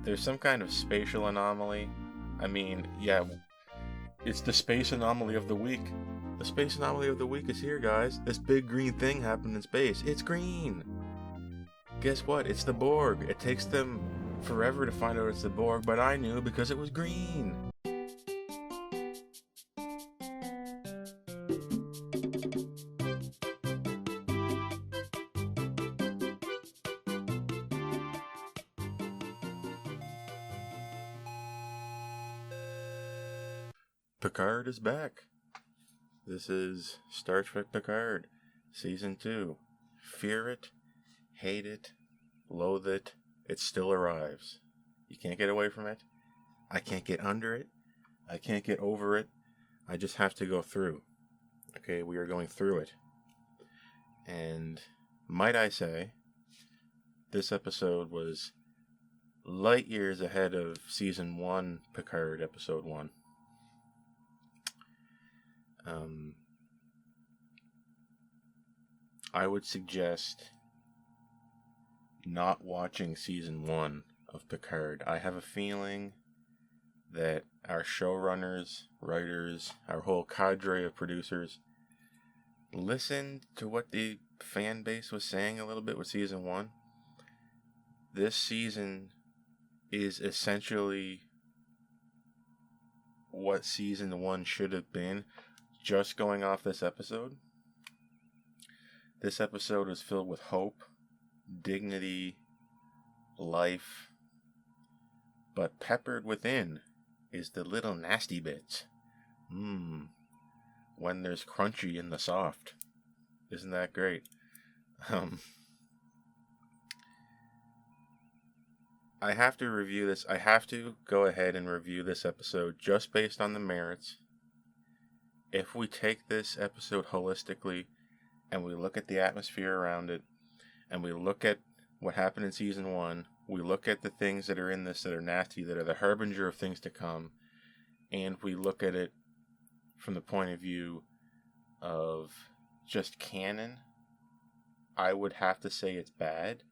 there's some kind of spatial anomaly. I mean, yeah, it's the space anomaly of the week. The space anomaly of the week is here, guys. This big green thing happened in space. It's green. Guess what? It's the Borg. It takes them forever to find out it's the Borg, but I knew because it was green. Picard is back. This is Star Trek Picard, Season 2. Fear it, hate it, loathe it, it still arrives. You can't get away from it. I can't get under it. I can't get over it. I just have to go through. Okay, we are going through it. And might I say, this episode was light years ahead of Season 1 Picard, Episode 1. I would suggest not watching Season 1 of Picard. I have a feeling that our showrunners, writers, our whole cadre of producers listened to what the fan base was saying a little bit with Season 1. This season is essentially what Season 1 should have been, just going off this episode. This episode was filled with hope, dignity, life, but peppered within is the little nasty bits. When there's crunchy in the soft. Isn't that great? I have to review this. I have to go ahead and review this episode just based on the merits. If we take this episode holistically, and we look at the atmosphere around it, and we look at what happened in Season 1, we look at the things that are in this that are nasty, that are the harbinger of things to come, and we look at it from the point of view of just canon, I would have to say it's bad.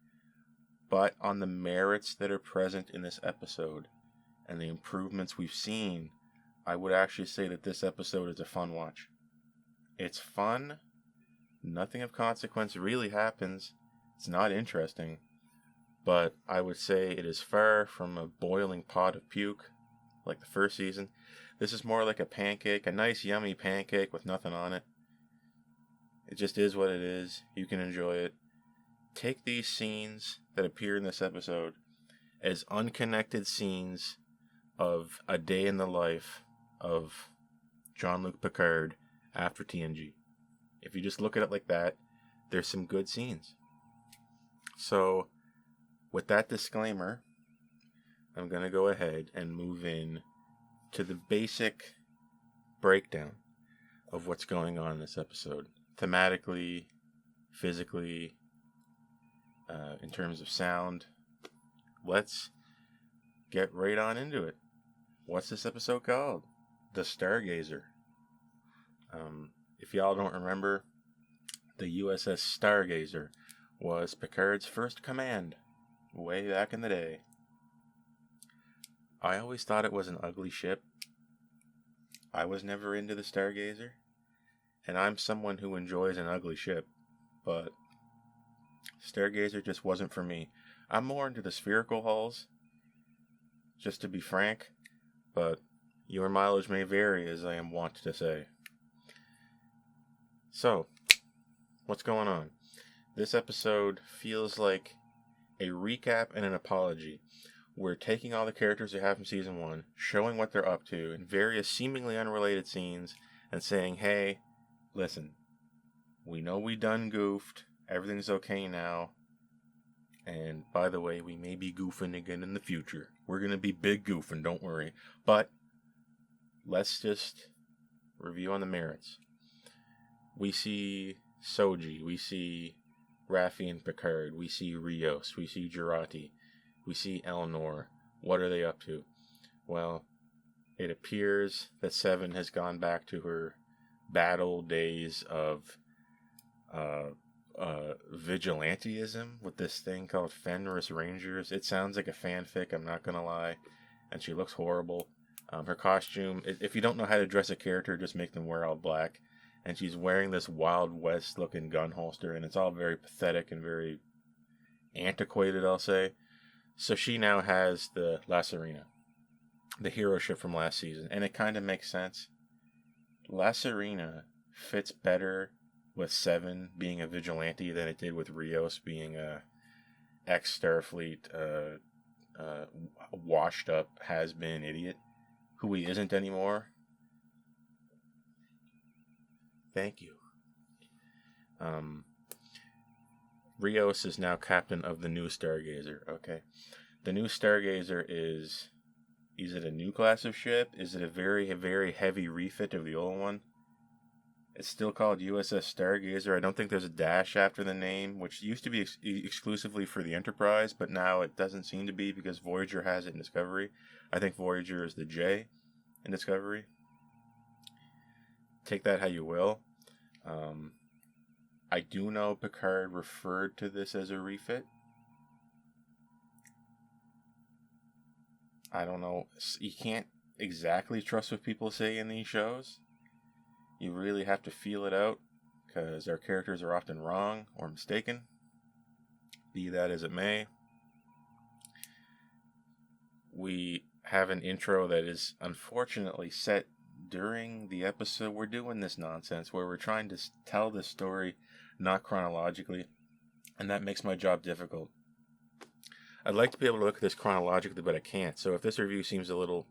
But on the merits that are present in this episode, and the improvements we've seen, I would actually say that this episode is a fun watch. It's fun. Nothing of consequence really happens. It's not interesting. But I would say it is far from a boiling pot of puke, like the first season. This is more like a pancake, a nice yummy pancake with nothing on it. It just is what it is. You can enjoy it. Take these scenes that appear in this episode as unconnected scenes of a day in the life of Jean-Luc Picard after TNG. If you just look at it like that, there's some good scenes. So, with that disclaimer, I'm going to go ahead and move in to the basic breakdown of what's going on in this episode. Thematically, physically, in terms of sound. Let's get right on into it. What's this episode called? The Stargazer. If y'all don't remember, the U.S.S. Stargazer was Picard's first command way back in the day. I always thought it was an ugly ship. I was never into the Stargazer, and I'm someone who enjoys an ugly ship, but Stargazer just wasn't for me. I'm more into the spherical hulls, just to be frank, but your mileage may vary, as I am wont to say. So, what's going on? This episode feels like a recap and an apology. We're taking all the characters we have from Season 1, showing what they're up to in various seemingly unrelated scenes, and saying, hey, listen, we know we done goofed, everything's okay now, and by the way, we may be goofing again in the future. We're going to be big goofing, don't worry. But, let's just review on the merits. We see Soji, we see Raffi and Picard, we see Rios, we see Jurati, we see Elnor. What are they up to? Well, it appears that Seven has gone back to her battle days of vigilanteism with this thing called Fenris Rangers. It sounds like a fanfic, I'm not gonna lie. And she looks horrible. Her costume, if you don't know how to dress a character, just make them wear all black. And she's wearing this Wild West looking gun holster, and it's all very pathetic and very antiquated, I'll say. So she now has the La Serena, the hero ship from last season, and it kind of makes sense. La Serena fits better with Seven being a vigilante than it did with Rios being a ex-Starfleet, washed up, has-been idiot, who he isn't anymore. Thank you. Rios is now captain of the new Stargazer. Okay. The new Stargazer is it a new class of ship? Is it a very, very heavy refit of the old one? It's still called U.S.S. Stargazer. I don't think there's a dash after the name, which used to be exclusively for the Enterprise, but now it doesn't seem to be because Voyager has it in Discovery. I think Voyager is the J in Discovery. Take that how you will. I do know Picard referred to this as a refit. I don't know. You can't exactly trust what people say in these shows. You really have to feel it out, because our characters are often wrong or mistaken. Be that as it may. We have an intro that is unfortunately set during the episode we're doing this nonsense, where we're trying to tell this story not chronologically, and that makes my job difficult. I'd like to be able to look at this chronologically, but I can't. So if this review seems a little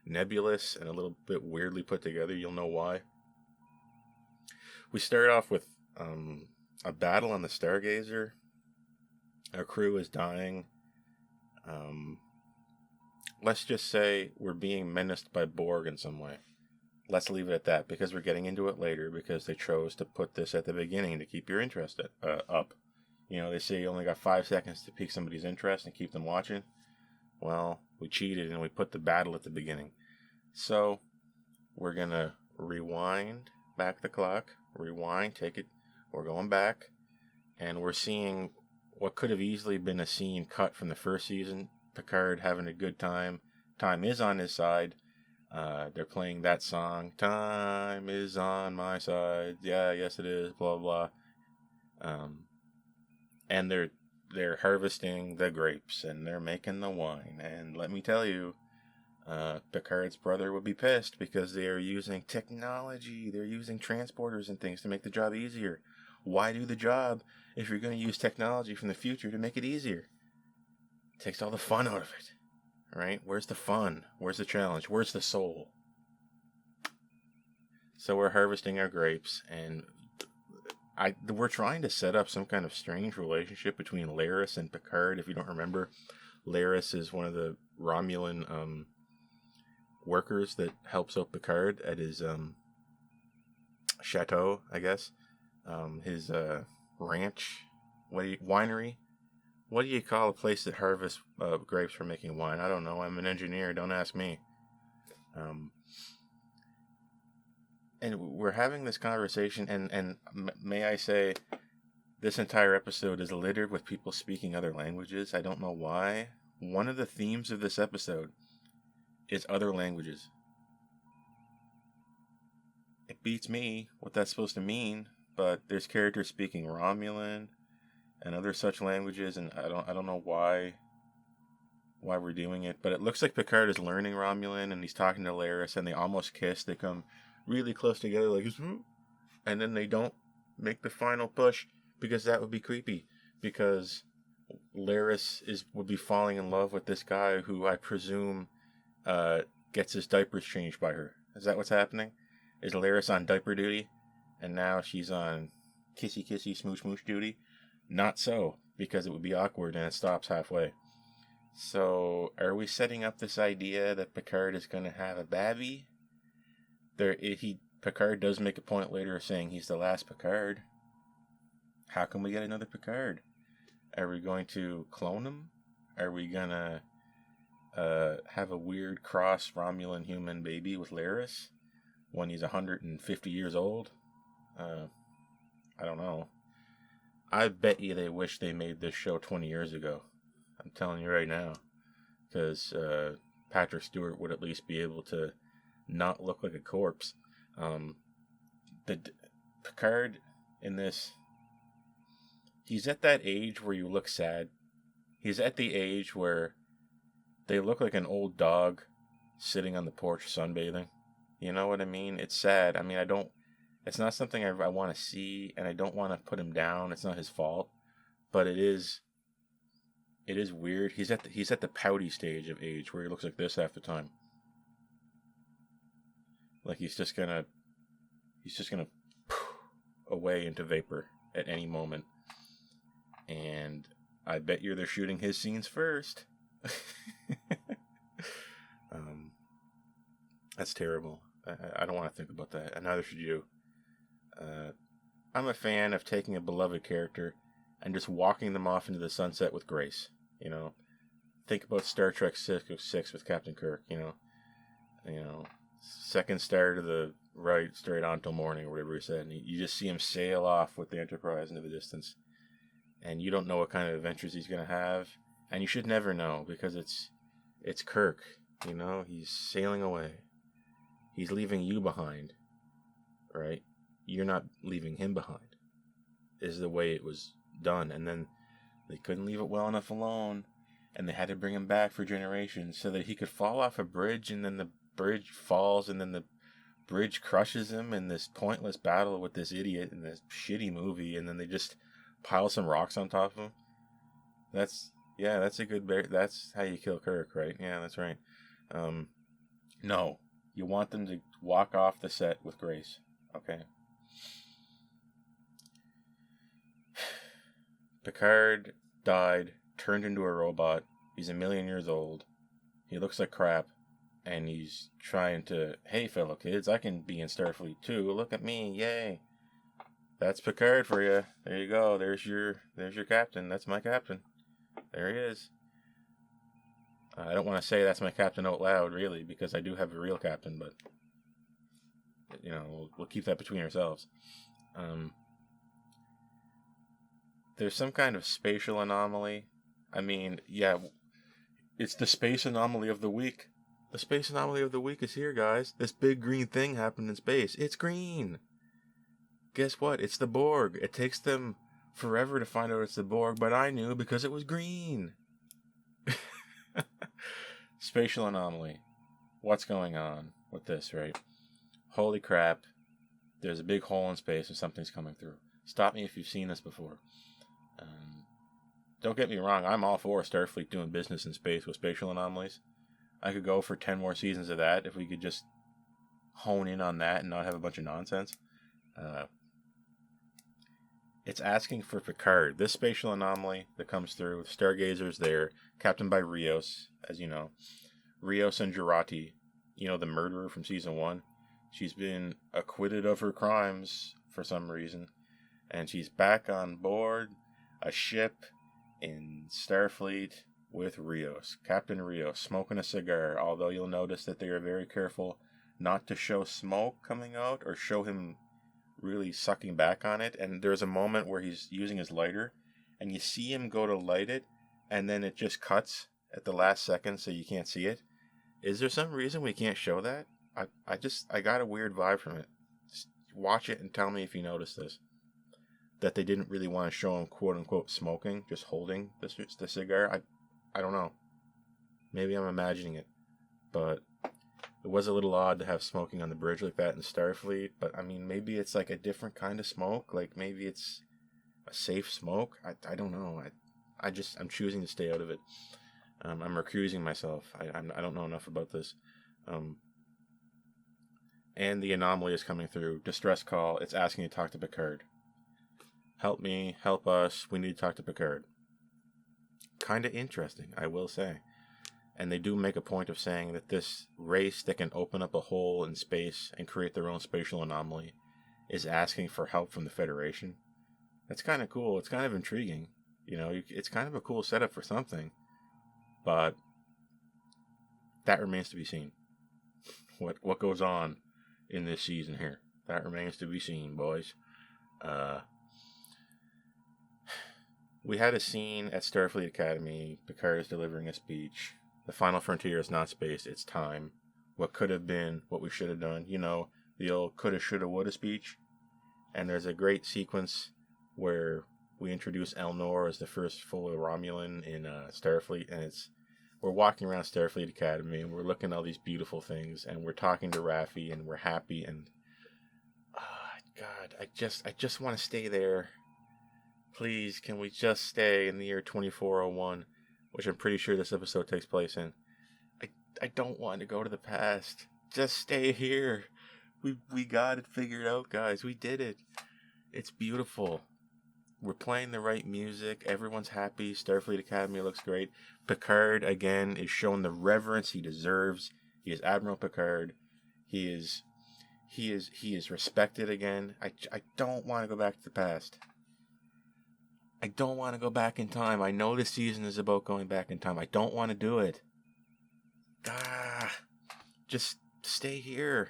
nebulous and a little bit weirdly put together, you'll know why. We start off with a battle on the Stargazer. Our crew is dying. Let's just say we're being menaced by Borg in some way. Let's leave it at that, because we're getting into it later, because they chose to put this at the beginning to keep your interest up. You know, they say you only got 5 seconds to pique somebody's interest and keep them watching. Well, we cheated and we put the battle at the beginning. So, we're going to rewind back the clock. Rewind, take it. We're going back. And we're seeing what could have easily been a scene cut from the first season. Picard having a good time. Time is on his side. They're playing that song. Time is on my side. Yeah, yes it is. Blah, blah. And they're harvesting the grapes and they're making the wine. And let me tell you, Picard's brother would be pissed because they are using technology. They're using transporters and things to make the job easier. Why do the job if you're going to use technology from the future to make it easier? It takes all the fun out of it. Right? Where's the fun? Where's the challenge? Where's the soul? So we're harvesting our grapes, and we're trying to set up some kind of strange relationship between Laris and Picard. If you don't remember, Laris is one of the Romulan workers that helps out Picard at his chateau, I guess. His ranch, winery. What do you call a place that harvests grapes for making wine? I don't know. I'm an engineer. Don't ask me. And we're having this conversation, and may I say, this entire episode is littered with people speaking other languages. I don't know why. One of the themes of this episode is other languages. It beats me what that's supposed to mean, but there's characters speaking Romulan and other such languages, and I don't know why we're doing it, but it looks like Picard is learning Romulan, and he's talking to Laris, and they almost kiss. They come really close together, like, and then they don't make the final push, because that would be creepy, because Laris would be falling in love with this guy who I presume gets his diapers changed by her. Is that what's happening? Is Laris on diaper duty, and now she's on kissy kissy smooch smooch duty? Not so, because it would be awkward and it stops halfway. So, are we setting up this idea that Picard is going to have a babby? Picard does make a point later saying he's the last Picard. How can we get another Picard? Are we going to clone him? Are we going to have a weird cross Romulan human baby with Laris when he's 150 years old? I don't know. I bet you they wish they made this show 20 years ago. I'm telling you right now. Because Patrick Stewart would at least be able to not look like a corpse. The Picard in this, he's at that age where you look sad. He's at the age where they look like an old dog sitting on the porch sunbathing. You know what I mean? It's sad. I mean, it's not something I want to see, and I don't want to put him down. It's not his fault, but it is weird. He's at the pouty stage of age where he looks like this half the time. Like he's just gonna away into vapor at any moment. And I bet they're shooting his scenes first. That's terrible. I don't want to think about that, and neither should you. I'm a fan of taking a beloved character and just walking them off into the sunset with grace. You know, think about Star Trek 6 with Captain Kirk. You know, second star to the right, straight on till morning, or whatever he said. And you just see him sail off with the Enterprise into the distance, and you don't know what kind of adventures he's gonna have, and you should never know because it's Kirk. You know, he's sailing away. He's leaving you behind, right? You're not leaving him behind. Is the way it was done, and then they couldn't leave it well enough alone, and they had to bring him back for generations so that he could fall off a bridge, and then the bridge falls, and then the bridge crushes him in this pointless battle with this idiot in this shitty movie, and then they just pile some rocks on top of him. That's a good that's how you kill Kirk, right? Yeah, that's right. No, you want them to walk off the set with grace, okay? Picard died, turned into a robot. He's 1,000,000 years old. He looks like crap, and he's trying to, hey, fellow kids, I can be in Starfleet too. Look at me, yay! That's Picard for you. There you go. There's your captain. That's my captain. There he is. I don't want to say that's my captain out loud, really, because I do have a real captain, but we'll keep that between ourselves. There's some kind of spatial anomaly. I mean, yeah, it's the space anomaly of the week. The space anomaly of the week is here, guys. This big green thing happened in space. It's green. Guess what? It's the Borg. It takes them forever to find out it's the Borg, but I knew because it was green. Spatial anomaly. What's going on with this, right? Holy crap. There's a big hole in space and something's coming through. Stop me if you've seen this before. Don't get me wrong, I'm all for Starfleet doing business in space with spatial anomalies. I could go for 10 more seasons of that if we could just hone in on that and not have a bunch of nonsense. It's asking for Picard. This spatial anomaly that comes through, Stargazer's there, captained by Rios, as you know. Rios and Jurati, the murderer from season 1. She's been acquitted of her crimes for some reason, and she's back on board a ship in Starfleet with Rios. Captain Rios, smoking a cigar, although you'll notice that they are very careful not to show smoke coming out or show him really sucking back on it. And there's a moment where he's using his lighter, and you see him go to light it, and then it just cuts at the last second so you can't see it. Is there some reason we can't show that? I got a weird vibe from it. Just watch it and tell me if you notice this. That they didn't really want to show him quote-unquote smoking, just holding the cigar. I don't know. Maybe I'm imagining it. But it was a little odd to have smoking on the bridge like that in Starfleet. But, I mean, maybe it's like a different kind of smoke. Like, maybe it's a safe smoke. I don't know. I'm choosing to stay out of it. I'm recusing myself. I don't know enough about this. And the anomaly is coming through. Distress call. It's asking you to talk to Picard. Help me, help us, we need to talk to Picard. Kind of interesting, I will say. And they do make a point of saying that this race that can open up a hole in space and create their own spatial anomaly is asking for help from the Federation. That's kind of cool. It's kind of intriguing. It's kind of a cool setup for something. But that remains to be seen. What goes on in this season here? That remains to be seen, boys. We had a scene at Starfleet Academy. Picard is delivering a speech. The final frontier is not space, it's time. What could have been, what we should have done. You know, the old coulda, shoulda, woulda speech. And there's a great sequence where we introduce Elnor as the first full Romulan in Starfleet, and we're walking around Starfleet Academy, and we're looking at all these beautiful things, and we're talking to Raffi, and we're happy, and God, I just want to stay there. Please, can we just stay in the year 2401, which I'm pretty sure this episode takes place in. I don't want to go to the past. Just stay here. We got it figured out, guys. We did it. It's beautiful. We're playing the right music. Everyone's happy. Starfleet Academy looks great. Picard, again, is shown the reverence he deserves. He is Admiral Picard. He is respected again. I don't want to go back to the past. I don't want to go back in time. I know this season is about going back in time. I don't want to do it. Just stay here.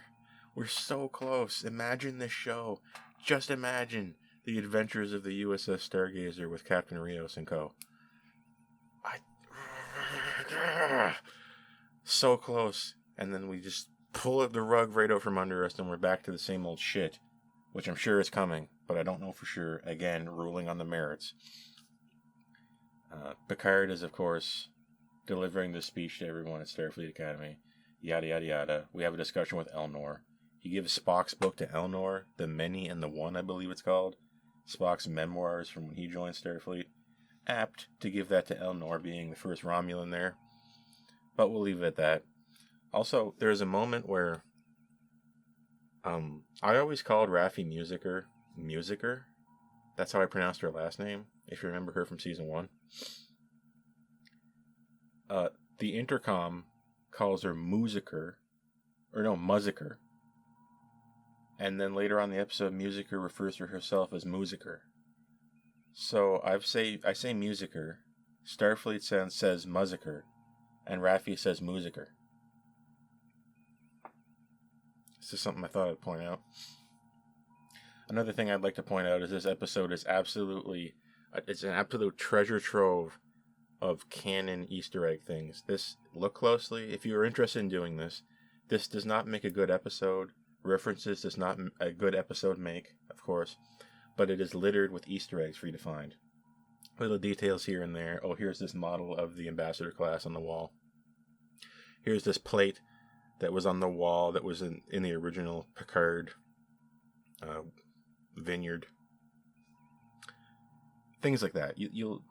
We're so close. Imagine this show. Just imagine the adventures of the U.S.S. Stargazer with Captain Rios and co. So close. And then we just pull the rug right out from under us and we're back to the same old shit, which I'm sure is coming, but I don't know for sure. Again, ruling on the merits. Picard is, of course, delivering the speech to everyone at Starfleet Academy. Yada, yada, yada. We have a discussion with Elnor. He gives Spock's book to Elnor, The Many and the One, I believe it's called. Spock's memoirs from when he joined Starfleet. Apt to give that to Elnor, being the first Romulan there. But we'll leave it at that. Also, there's a moment where I always called Raffi Musiker. That's how I pronounced her last name, if you remember her from season 1. The intercom calls her Musiker. And then later on in the episode, Musiker refers to herself as Musiker. So I say Musiker, Starfleet says Musiker, and Raffi says Musiker. This is something I thought I'd point out. Another thing I'd like to point out is this episode is it's an absolute treasure trove of canon Easter egg things. Look closely. If you are interested in doing this does not make a good episode. References does not a good episode make, of course, but it is littered with Easter eggs for you to find. Little details here and there. Oh, here's this model of the Ambassador class on the wall. Here's this plate that was on the wall that was in the original Picard vineyard. Things like that. You'll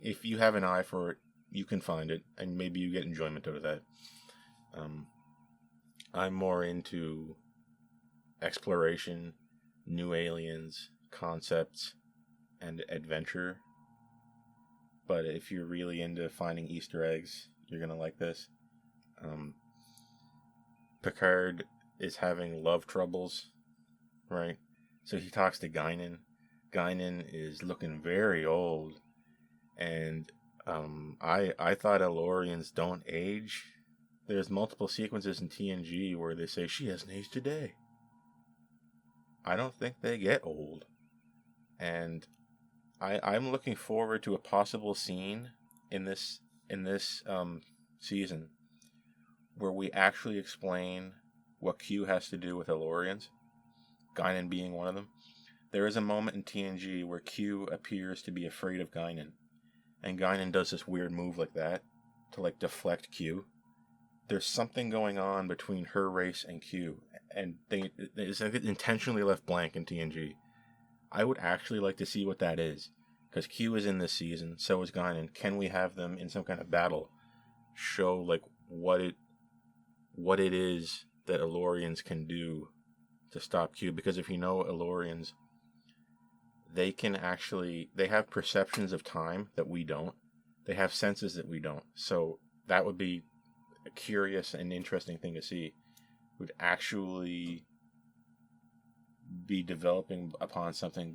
if you have an eye for it, you can find it, and maybe you get enjoyment out of that. I'm more into exploration, new aliens, concepts, and adventure. But if you're really into finding Easter eggs, you're going to like this. Picard is having love troubles, right? So he talks to Guinan. Guinan is looking very old. And I thought Elorians don't age. There's multiple sequences in TNG where they say she hasn't aged a day. I don't think they get old. And I'm looking forward to a possible scene in this season where we actually explain what Q has to do with Elorians, Guinan being one of them. There is a moment in TNG where Q appears to be afraid of Guinan, and Guinan does this weird move like that to deflect Q. There's something going on between her race and Q, and it's intentionally left blank in TNG. I would actually like to see what that is, because Q is in this season, so is Guinan. Can we have them in some kind of battle show what it is that Elorians can do to stop Q? Because if you know Elorians, they have perceptions of time that we don't. They have senses that we don't. So that would be a curious and interesting thing to see. Would actually be developing upon something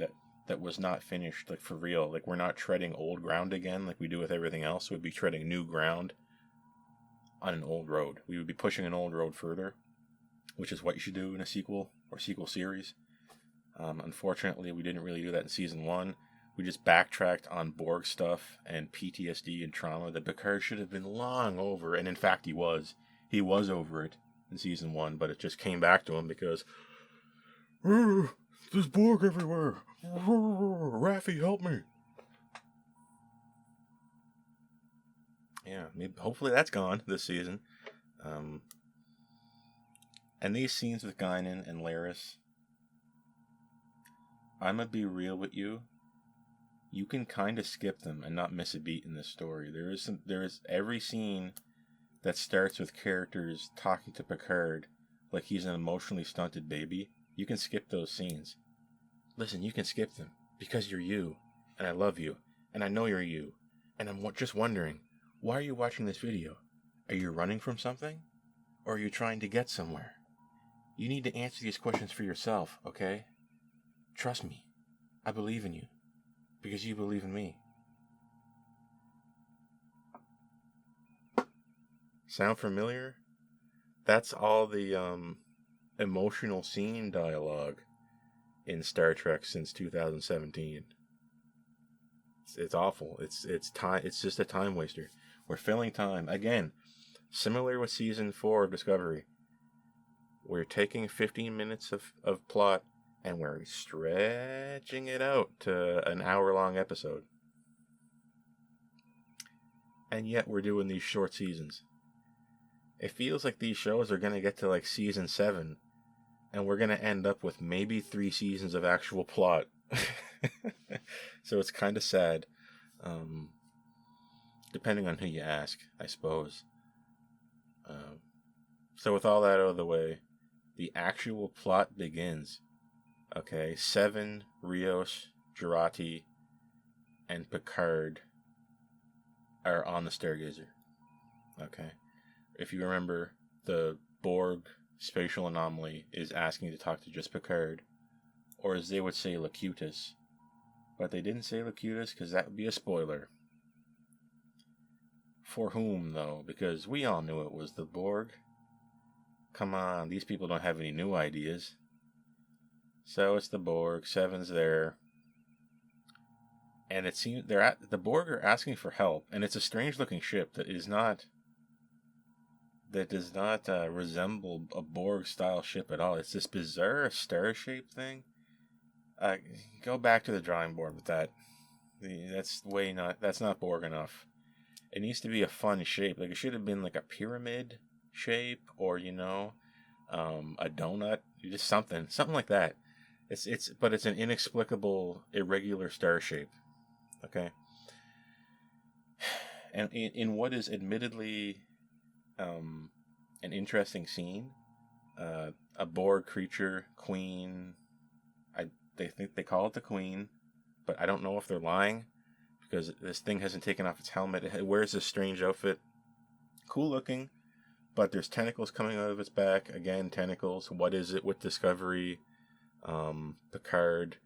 that was not finished, for real. We're not treading old ground again like we do with everything else. We'd be treading new ground on an old road. We would be pushing an old road further, which is what you should do in a sequel or sequel series. Unfortunately, we didn't really do that in season 1. We just backtracked on Borg stuff and PTSD and trauma that Picard should have been long over, and in fact he was. He was over it in season 1, but it just came back to him because there's Borg everywhere. Raffi, help me. Yeah, maybe, hopefully that's gone this season. And these scenes with Guinan and Laris, I'm gonna be real with you. You can kind of skip them and not miss a beat in this story. There is every scene that starts with characters talking to Picard like he's an emotionally stunted baby. You can skip those scenes. Listen, you can skip them because you're you, and I love you, and I know you're you, and I'm just wondering, why are you watching this video? Are you running from something? Or are you trying to get somewhere? You need to answer these questions for yourself, okay? Trust me. I believe in you. Because you believe in me. Sound familiar? That's all the emotional scene dialogue in Star Trek since 2017. It's awful. It's time. It's just a time waster. We're filling time again. Similar with season 4 of Discovery. We're taking 15 minutes of plot and we're stretching it out to an hour-long episode. And yet we're doing these short seasons. It feels like these shows are going to get to like season 7 and we're going to end up with maybe 3 seasons of actual plot. So it's kind of sad. Depending on who you ask, I suppose. So with all that out of the way, the actual plot begins. Okay, Seven, Rios, Jurati, and Picard are on the Stargazer. Okay. If you remember, the Borg spatial anomaly is asking to talk to just Picard, or as they would say, Locutus. But they didn't say Locutus because that would be a spoiler. For whom, though? Because we all knew it was the Borg. Come on, these people don't have any new ideas. So it's the Borg. Seven's there. And it seems the Borg are asking for help, and it's a strange-looking ship that does not resemble a Borg-style ship at all. It's this bizarre star-shaped thing. Go back to the drawing board with that. That's not Borg enough. It needs to be a fun shape. Like it should have been like a pyramid shape, or a donut, just something like that. But it's an inexplicable irregular star shape. Okay. And in what is admittedly an interesting scene, a Borg creature, Queen. They think they call it the Queen, but I don't know if they're lying because this thing hasn't taken off its helmet. It wears this strange outfit, cool looking, but there's tentacles coming out of its back. Again, tentacles. What is it with Discovery, Picard,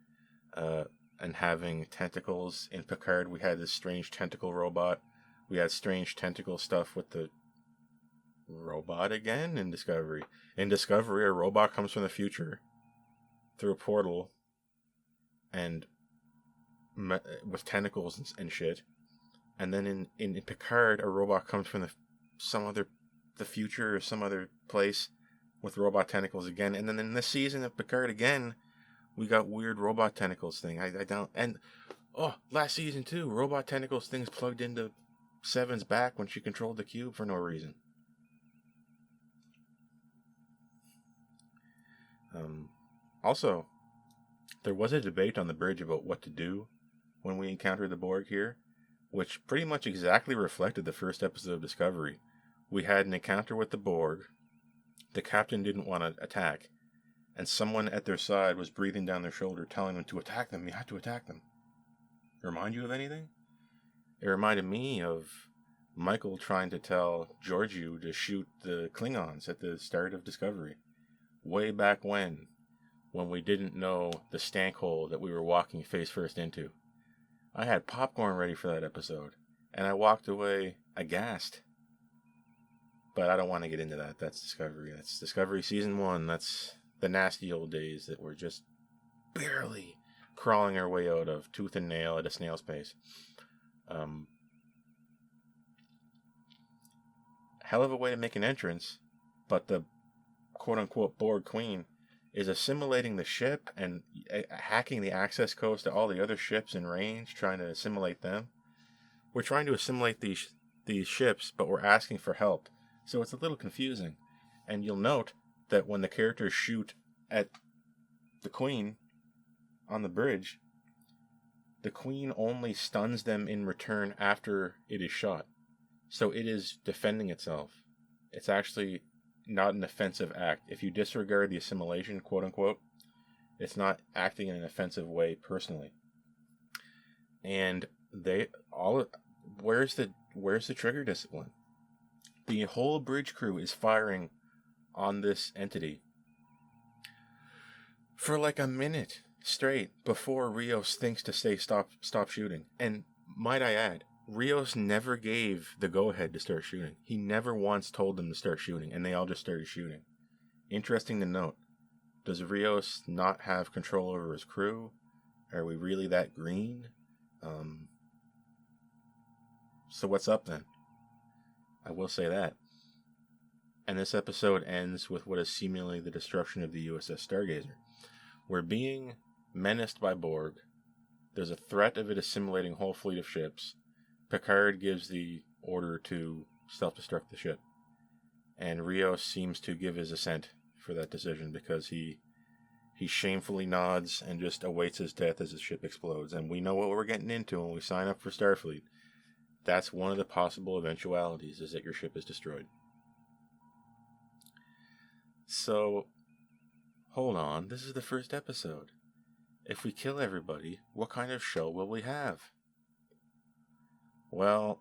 and having tentacles in Picard? We had this strange tentacle robot. We had strange tentacle stuff with the robot again in Discovery. In Discovery, a robot comes from the future through a portal and with tentacles and shit. And then in Picard, a robot comes from the future or some other place with robot tentacles again. And then in this season of Picard again, we got weird robot tentacles thing. I don't. And last season too, robot tentacles things plugged into Seven's back when she controlled the cube for no reason. Also, there was a debate on the bridge about what to do when we encountered the Borg here, which pretty much exactly reflected the first episode of Discovery. We had an encounter with the Borg. The captain didn't want to attack, and someone at their side was breathing down their shoulder telling them to attack them. You have to attack them. Remind you of anything? It reminded me of Michael trying to tell Georgiou to shoot the Klingons at the start of Discovery. Way back when we didn't know the stank hole that we were walking face first into. I had popcorn ready for that episode, and I walked away aghast. But I don't want to get into that. That's Discovery. That's Discovery Season 1. That's the nasty old days that were just barely crawling our way out of tooth and nail at a snail's pace. Hell of a way to make an entrance, but the quote-unquote Borg Queen is assimilating the ship and hacking the access codes to all the other ships in range, trying to assimilate them. We're trying to assimilate these ships, but we're asking for help, so it's a little confusing. And you'll note that when the characters shoot at the Queen on the bridge, the Queen only stuns them in return after it is shot. So it is defending itself. It's actually not an offensive act. If you disregard the assimilation, quote unquote, it's not acting in an offensive way personally. And where's the trigger discipline? The whole bridge crew is firing on this entity for like a minute straight before Rios thinks to say stop shooting. And might I add, Rios never gave the go-ahead to start shooting. He never once told them to start shooting, and they all just started shooting. Interesting to note. Does Rios not have control over his crew? Are we really that green? So what's up then? I will say that. And this episode ends with what is seemingly the destruction of the U.S.S. Stargazer. We're being menaced by Borg. There's a threat of it assimilating a whole fleet of ships. Picard gives the order to self-destruct the ship. And Rios seems to give his assent for that decision because he shamefully nods and just awaits his death as his ship explodes. And we know what we're getting into when we sign up for Starfleet. That's one of the possible eventualities, is that your ship is destroyed. So, hold on, this is the first episode. If we kill everybody, what kind of show will we have? Well,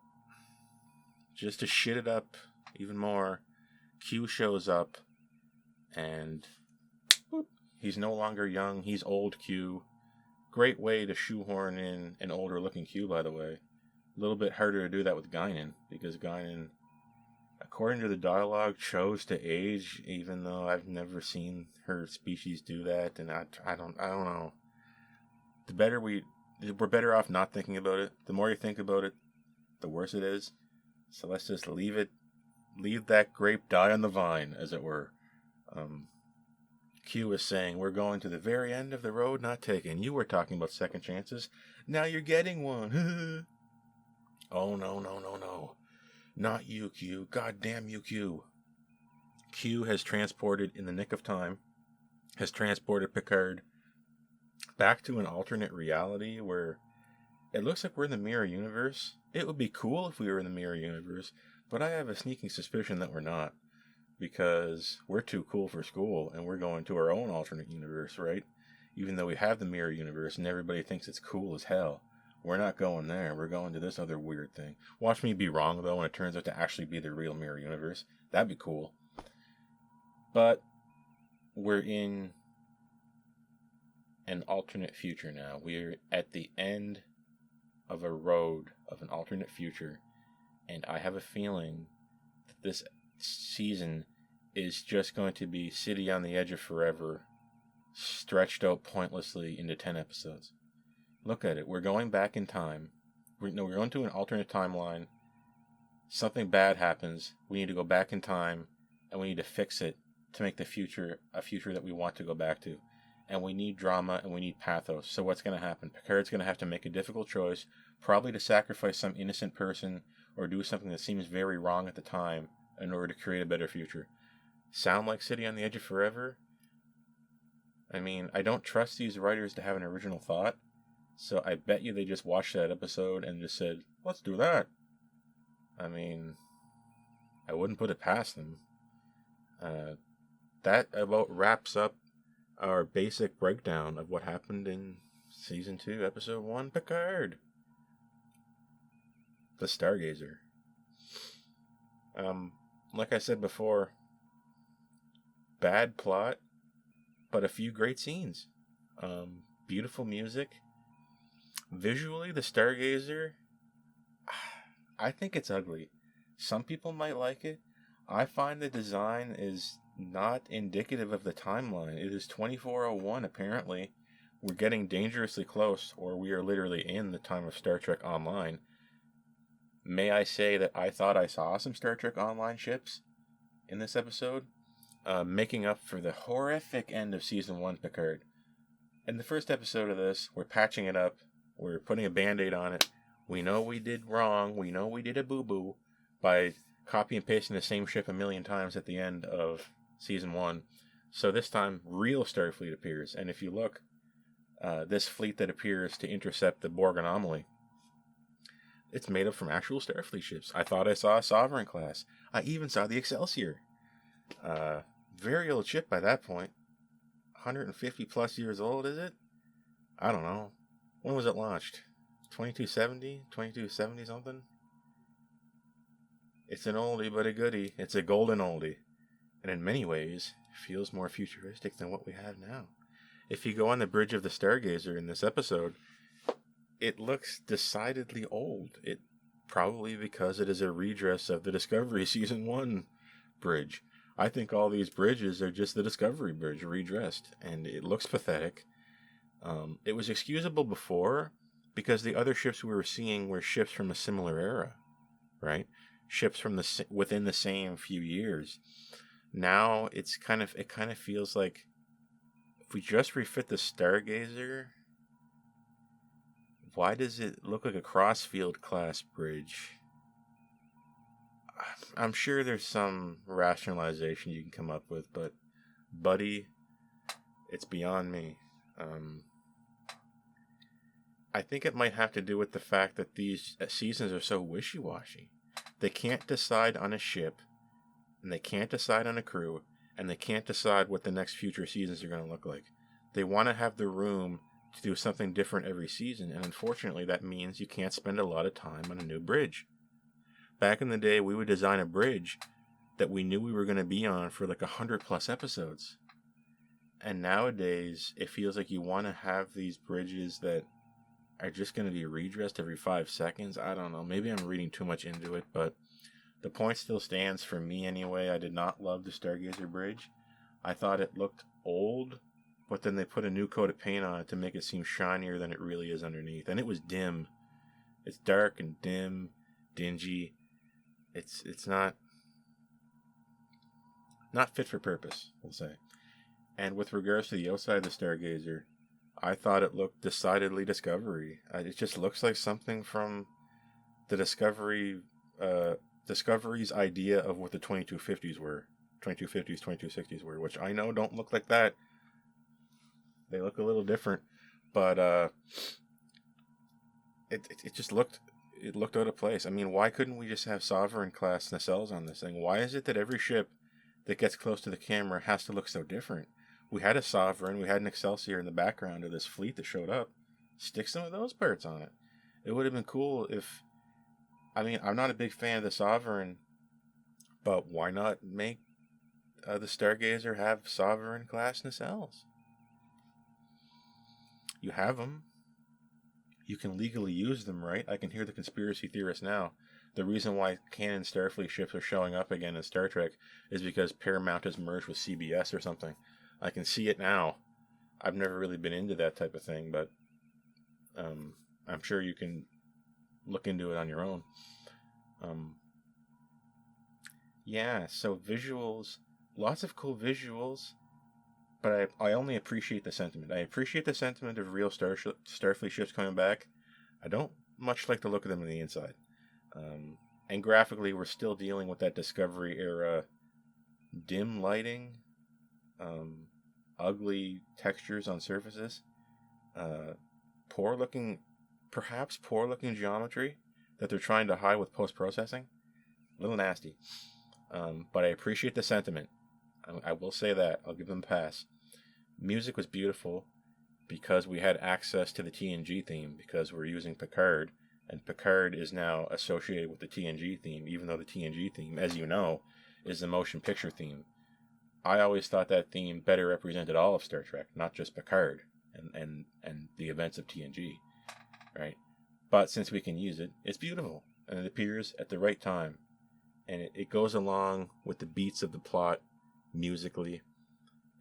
just to shit it up even more, Q shows up, and boop, he's no longer young, he's old Q. Great way to shoehorn in an older looking Q, by the way. A little bit harder to do that with Guinan, because Guinan, according to the dialogue, chose to age, even though I've never seen her species do that, and I don't know. We're better off not thinking about it. The more you think about it, the worse it is. So let's just leave that grape die on the vine, as it were. Q is saying, we're going to the very end of the road not taken. You were talking about second chances. Now you're getting one. Oh, no. Not you, Q. God damn you, Q. Q has transported, in the nick of time, Picard back to an alternate reality where it looks like we're in the mirror universe. It would be cool if we were in the mirror universe, but I have a sneaking suspicion that we're not, because we're too cool for school and we're going to our own alternate universe, right? Even though we have the mirror universe and everybody thinks it's cool as hell. We're not going there. We're going to this other weird thing. Watch me be wrong, though, when it turns out to actually be the real mirror universe. That'd be cool. But we're in an alternate future now. We're at the end of a road of an alternate future, and I have a feeling that this season is just going to be City on the Edge of Forever, stretched out pointlessly into 10 episodes. Look at it. We're going back in time. We're going to an alternate timeline. Something bad happens. We need to go back in time, and we need to fix it to make the future a future that we want to go back to. And we need drama, and we need pathos. So what's going to happen? Picard's going to have to make a difficult choice, probably to sacrifice some innocent person or do something that seems very wrong at the time in order to create a better future. Sound like City on the Edge of Forever? I mean, I don't trust these writers to have an original thought, so I bet you they just watched that episode and just said, let's do that. I mean, I wouldn't put it past them. That about wraps up our basic breakdown of what happened in Season 2, Episode 1, Picard. The Stargazer. Like I said before, bad plot, but a few great scenes. Beautiful music. Visually, the Stargazer, I think it's ugly. Some people might like it. I find the design is not indicative of the timeline. It is 2401, apparently, we're getting dangerously close, or we are literally in the time of Star Trek Online. May I say that I thought I saw some Star Trek Online ships in this episode, making up for the horrific end of Season 1 Picard. In the first episode of this, we're patching it up, we're putting a Band-Aid on it. We know we did wrong, we know we did a boo-boo by copy and pasting the same ship a million times at the end of Season 1. So this time, real Starfleet appears, and if you look, this fleet that appears to intercept the Borg Anomaly, it's made up from actual Starfleet ships. I thought I saw a Sovereign class. I even saw the Excelsior. Very old ship by that point. 150 plus years old, is it? I don't know. When was it launched? 2270? 2270 something? It's an oldie but a goodie. It's a golden oldie. And in many ways, feels more futuristic than what we have now. If you go on the bridge of the Stargazer in this episode, it looks decidedly old. It probably because it is a redress of the Discovery Season 1 bridge. I think all these bridges are just the Discovery bridge redressed, and it looks pathetic. It was excusable before because the other ships we were seeing were ships from a similar era, right? Ships from within the same few years. Now it kind of feels like if we just refit the Stargazer, why does it look like a Crossfield class bridge? I'm sure there's some rationalization you can come up with, but buddy, it's beyond me. I think it might have to do with the fact that these seasons are so wishy-washy. They can't decide on a ship, and they can't decide on a crew, and they can't decide what the next future seasons are going to look like. They want to have the room to do something different every season, and unfortunately that means you can't spend a lot of time on a new bridge. Back in the day, we would design a bridge that we knew we were going to be on for like 100 plus episodes. And nowadays, it feels like you want to have these bridges that are just going to be redressed every 5 seconds. I don't know. Maybe I'm reading too much into it, but the point still stands for me anyway. I did not love the Stargazer bridge. I thought it looked old, but then they put a new coat of paint on it to make it seem shinier than it really is underneath. And it was dim. It's dark and dim, dingy. It's not fit for purpose, we'll say. And with regards to the outside of the Stargazer, I thought it looked decidedly Discovery. It just looks like something from the Discovery's idea of what the 2250s were. 2250s, 2260s were, which I know don't look like that. They look a little different, but it just looked out of place. I mean, why couldn't we just have Sovereign class nacelles on this thing? Why is it that every ship that gets close to the camera has to look so different? We had a Sovereign, we had an Excelsior in the background of this fleet that showed up. Stick some of those parts on it. It would have been cool if... I mean, I'm not a big fan of the Sovereign, but why not make the Stargazer have Sovereign class nacelles? You have them. You can legally use them, right? I can hear the conspiracy theorists now. The reason why canon Starfleet ships are showing up again in Star Trek is because Paramount has merged with CBS or something. I can see it now. I've never really been into that type of thing, but I'm sure you can look into it on your own. Yeah, so visuals, lots of cool visuals, but I only appreciate the sentiment. I appreciate the sentiment of real Starfleet ships coming back. I don't much like the look of them on the inside. And graphically, we're still dealing with that Discovery era dim lighting, ugly textures on surfaces, perhaps poor looking geometry that they're trying to hide with post-processing. A little nasty. But I appreciate the sentiment. I will say that. I'll give them a pass. Music was beautiful because we had access to the TNG theme because we're using Picard, and Picard is now associated with the TNG theme, even though the TNG theme, as you know, is the motion picture theme. I always thought that theme better represented all of Star Trek, not just Picard and the events of TNG, right? But since we can use it, it's beautiful, and it appears at the right time, and it goes along with the beats of the plot musically,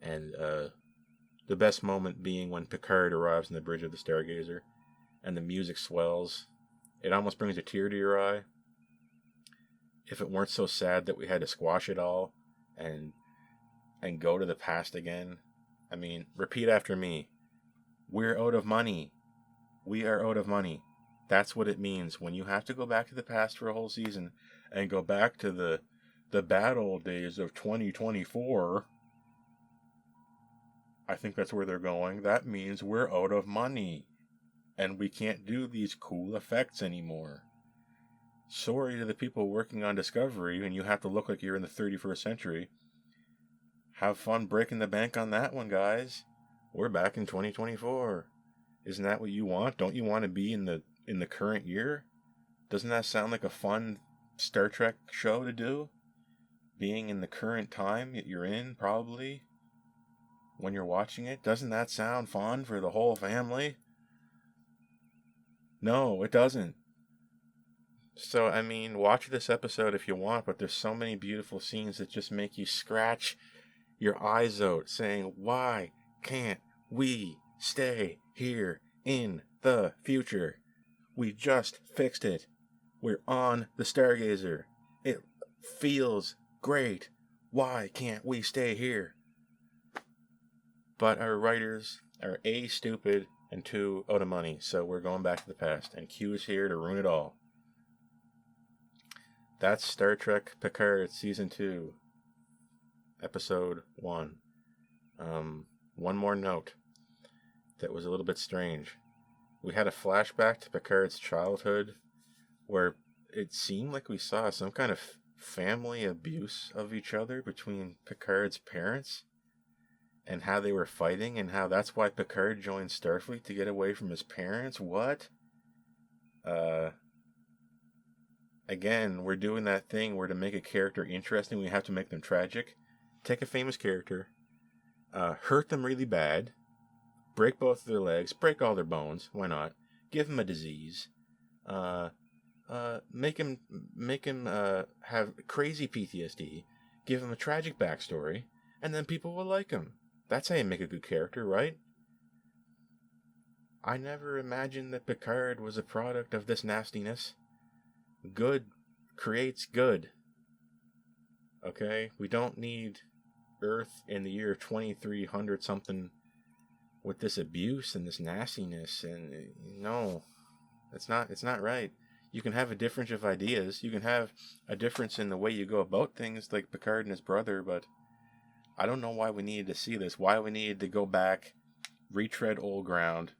and The best moment being when Picard arrives on the bridge of the Stargazer and the music swells. It almost brings a tear to your eye. If it weren't so sad that we had to squash it all and go to the past again. I mean, repeat after me. We're out of money. We are out of money. That's what it means when you have to go back to the past for a whole season and go back to the bad old days of 2024. I think that's where they're going. That means we're out of money. And we can't do these cool effects anymore. Sorry to the people working on Discovery, and you have to look like you're in the 31st century. Have fun breaking the bank on that one, guys. We're back in 2024. Isn't that what you want? Don't you want to be in the current year? Doesn't that sound like a fun Star Trek show to do? Being in the current time that you're in, probably, when you're watching it. Doesn't that sound fun for the whole family? No, it doesn't. So, I mean, watch this episode if you want, but there's so many beautiful scenes that just make you scratch your eyes out, saying, why can't we stay here in the future? We just fixed it. We're on the Stargazer. It feels great. Why can't we stay here? But our writers are A, stupid, and 2, out of money, so we're going back to the past, and Q is here to ruin it all. That's Star Trek Picard Season 2, Episode 1. One more note that was a little bit strange. We had a flashback to Picard's childhood where it seemed like we saw some kind of family abuse of each other between Picard's parents and how they were fighting and how that's why Picard joined Starfleet to get away from his parents. What? Again, we're doing that thing where to make a character interesting, we have to make them tragic. Take a famous character, hurt them really bad, break both of their legs, break all their bones, why not? Give them a disease, make him have crazy PTSD, give him a tragic backstory, and then people will like him. That's how you make a good character, right? I never imagined that Picard was a product of this nastiness. Good creates good. Okay? We don't need Earth in the year 2300 something with this abuse and this nastiness, and no, it's not right. You can have a difference of ideas. You can have a difference in the way you go about things, like Picard and his brother, but I don't know why we needed to see this. Why we needed to go back, retread old ground,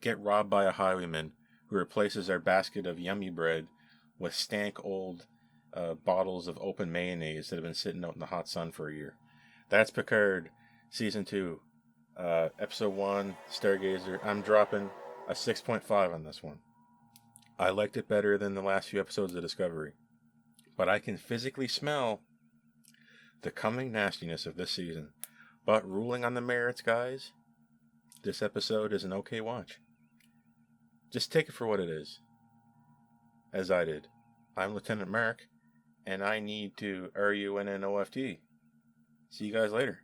get robbed by a highwayman who replaces our basket of yummy bread with stank old bottles of open mayonnaise that have been sitting out in the hot sun for a year. That's Picard, Season 2, Episode 1, Stargazer. I'm dropping a 6.5 on this one. I liked it better than the last few episodes of Discovery, but I can physically smell the coming nastiness of this season. But ruling on the merits, guys, this episode is an okay watch. Just take it for what it is, as I did. I'm Lieutenant Mark, and I need to RUNNOFT. See you guys later.